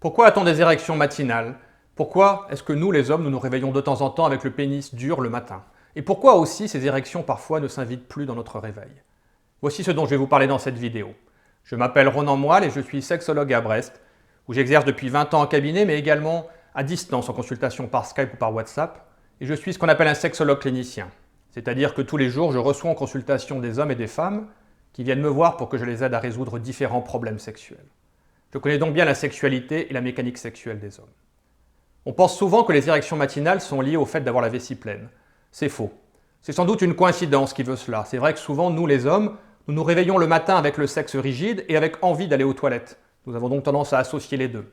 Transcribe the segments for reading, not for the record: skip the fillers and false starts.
Pourquoi a-t-on des érections matinales? Pourquoi est-ce que nous, les hommes, nous nous réveillons de temps en temps avec le pénis dur le matin? Et pourquoi aussi ces érections parfois ne s'invitent plus dans notre réveil? Voici ce dont je vais vous parler dans cette vidéo. Je m'appelle Ronan Moile et je suis sexologue à Brest, où j'exerce depuis 20 ans en cabinet, mais également à distance en consultation par Skype ou par WhatsApp. Et je suis ce qu'on appelle un sexologue clinicien. C'est-à-dire que tous les jours, je reçois en consultation des hommes et des femmes qui viennent me voir pour que je les aide à résoudre différents problèmes sexuels. Je connais donc bien la sexualité et la mécanique sexuelle des hommes. On pense souvent que les érections matinales sont liées au fait d'avoir la vessie pleine. C'est faux. C'est sans doute une coïncidence qui veut cela. C'est vrai que souvent, nous les hommes, nous nous réveillons le matin avec le sexe rigide et avec envie d'aller aux toilettes. Nous avons donc tendance à associer les deux.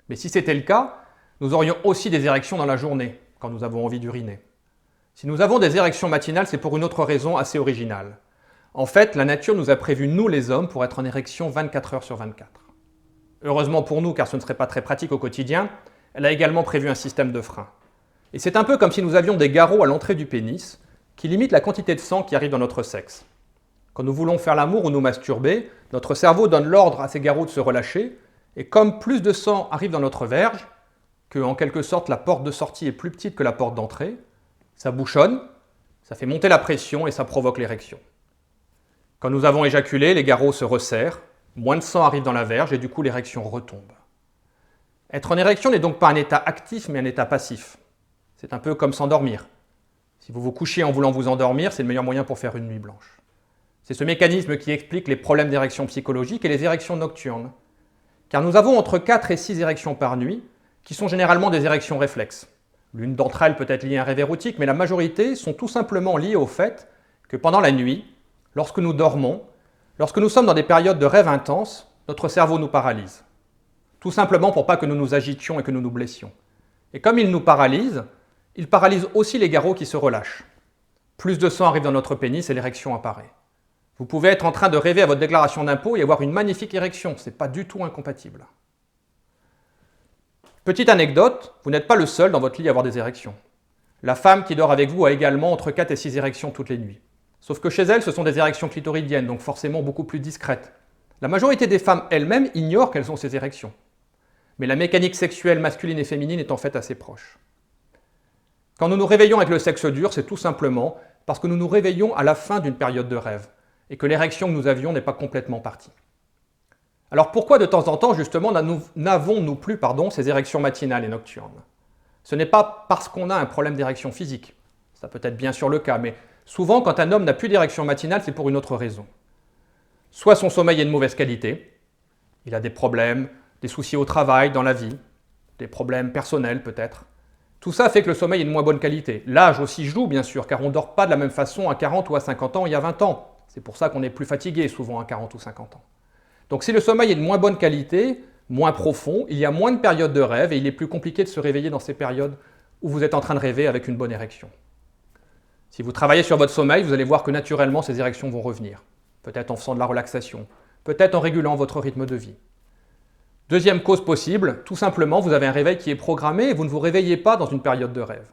Mais si c'était le cas, nous aurions aussi des érections dans la journée, quand nous avons envie d'uriner. Si nous avons des érections matinales, c'est pour une autre raison assez originale. En fait, la nature nous a prévu, nous les hommes, pour être en érection 24 heures sur 24. Heureusement pour nous, car ce ne serait pas très pratique au quotidien, elle a également prévu un système de frein. Et c'est un peu comme si nous avions des garrots à l'entrée du pénis qui limitent la quantité de sang qui arrive dans notre sexe. Quand nous voulons faire l'amour ou nous masturber, notre cerveau donne l'ordre à ces garrots de se relâcher, et comme plus de sang arrive dans notre verge, que en quelque sorte la porte de sortie est plus petite que la porte d'entrée, ça bouchonne, ça fait monter la pression et ça provoque l'érection. Quand nous avons éjaculé, les garrots se resserrent, moins de sang arrive dans la verge et du coup l'érection retombe. Être en érection n'est donc pas un état actif mais un état passif. C'est un peu comme s'endormir. Si vous vous couchez en voulant vous endormir, c'est le meilleur moyen pour faire une nuit blanche. C'est ce mécanisme qui explique les problèmes d'érection psychologique et les érections nocturnes. Car nous avons entre 4 et 6 érections par nuit, qui sont généralement des érections réflexes. L'une d'entre elles peut être liée à un rêve érotique, mais la majorité sont tout simplement liées au fait que pendant la nuit, lorsque nous dormons, lorsque nous sommes dans des périodes de rêve intenses, notre cerveau nous paralyse. Tout simplement pour pas que nous nous agitions et que nous nous blessions. Et comme il nous paralyse, il paralyse aussi les garrots qui se relâchent. Plus de sang arrive dans notre pénis et l'érection apparaît. Vous pouvez être en train de rêver à votre déclaration d'impôt et avoir une magnifique érection, ce n'est pas du tout incompatible. Petite anecdote, vous n'êtes pas le seul dans votre lit à avoir des érections. La femme qui dort avec vous a également entre 4 et 6 érections toutes les nuits. Sauf que chez elle, ce sont des érections clitoridiennes, donc forcément beaucoup plus discrètes. La majorité des femmes elles-mêmes ignorent qu'elles ont ces érections. Mais la mécanique sexuelle masculine et féminine est en fait assez proche. Quand nous nous réveillons avec le sexe dur, c'est tout simplement parce que nous nous réveillons à la fin d'une période de rêve et que l'érection que nous avions n'est pas complètement partie. Alors pourquoi de temps en temps, justement, n'avons-nous plus ces érections matinales et nocturnes? Ce n'est pas parce qu'on a un problème d'érection physique. Ça peut être bien sûr le cas, mais souvent, quand un homme n'a plus d'érection matinale, c'est pour une autre raison. Soit son sommeil est de mauvaise qualité, il a des problèmes, des soucis au travail, dans la vie, des problèmes personnels peut-être. Tout ça fait que le sommeil est de moins bonne qualité. L'âge aussi joue bien sûr, car on ne dort pas de la même façon à 40 ou à 50 ans il y a 20 ans. C'est pour ça qu'on est plus fatigué souvent à 40 ou 50 ans. Donc si le sommeil est de moins bonne qualité, moins profond, il y a moins de périodes de rêve et il est plus compliqué de se réveiller dans ces périodes où vous êtes en train de rêver avec une bonne érection. Si vous travaillez sur votre sommeil, vous allez voir que naturellement ces érections vont revenir. Peut-être en faisant de la relaxation, peut-être en régulant votre rythme de vie. Deuxième cause possible, tout simplement vous avez un réveil qui est programmé et vous ne vous réveillez pas dans une période de rêve.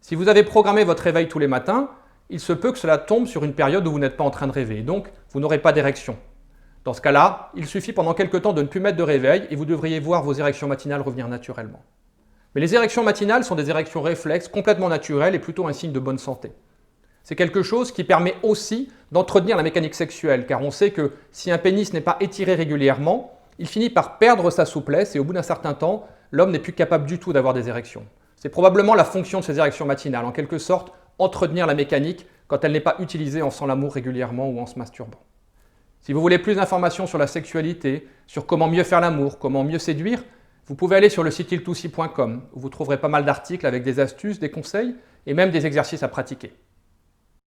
Si vous avez programmé votre réveil tous les matins, il se peut que cela tombe sur une période où vous n'êtes pas en train de rêver, donc vous n'aurez pas d'érection. Dans ce cas-là, il suffit pendant quelques temps de ne plus mettre de réveil et vous devriez voir vos érections matinales revenir naturellement. Mais les érections matinales sont des érections réflexes complètement naturelles et plutôt un signe de bonne santé. C'est quelque chose qui permet aussi d'entretenir la mécanique sexuelle, car on sait que si un pénis n'est pas étiré régulièrement, il finit par perdre sa souplesse et au bout d'un certain temps, l'homme n'est plus capable du tout d'avoir des érections. C'est probablement la fonction de ces érections matinales, en quelque sorte, entretenir la mécanique quand elle n'est pas utilisée en faisant l'amour régulièrement ou en se masturbant. Si vous voulez plus d'informations sur la sexualité, sur comment mieux faire l'amour, comment mieux séduire, vous pouvez aller sur le site iltoussi.com où vous trouverez pas mal d'articles avec des astuces, des conseils et même des exercices à pratiquer.